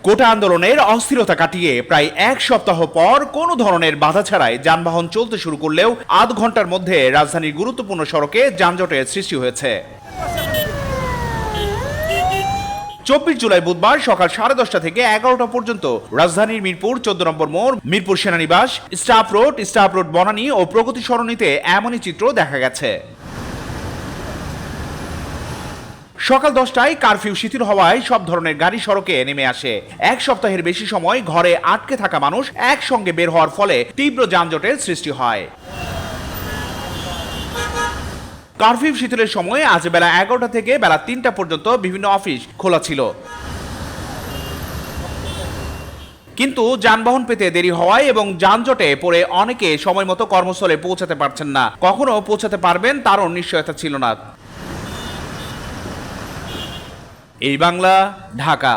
কোটা আন্দোলনের অস্থিরতা কাটিয়ে প্রায় এক সপ্তাহ পর কোনো ধরনের বাধা ছাড়াই যানবাহন চলতে শুরু করলেও আধ ঘন্টার মধ্যে রাজধানীর গুরুত্বপূর্ণ সড়কে যানজটের সৃষ্টি হয়েছে। 24 জুলাই বুধবার সকাল 10:30 থেকে 11টা পর্যন্ত রাজধানীর মিরপুর 14 নম্বর মোড়, মিরপুর সেনানিবাস, স্টাফ রোড বনানী ও প্রগতি সরণিতে এমনই চিত্র দেখা গেছে। সকাল 10টায় কারফিউ শিথিল হওয়ায় সব ধরনের গাড়ি সড়কে নেমে আসে। এক সপ্তাহের বেশি সময় ঘরে আটকে থাকা মানুষ একসঙ্গে বের হওয়ার ফলে তীব্র যানজটের সৃষ্টি হয়। কারফিউ শিথিলের সময় আজ বেলা 11টা থেকে বেলা 3টা পর্যন্ত বিভিন্ন অফিস খোলা ছিল, কিন্তু যানবাহন পেতে দেরি হওয়ায় এবং যানজটে পড়ে অনেকে সময় মতো কর্মস্থলে পৌঁছাতে পারছেন না। কখনো পৌঁছাতে পারবেন তারও নিশ্চয়তা ছিল না। এই বাংলা, ঢাকা।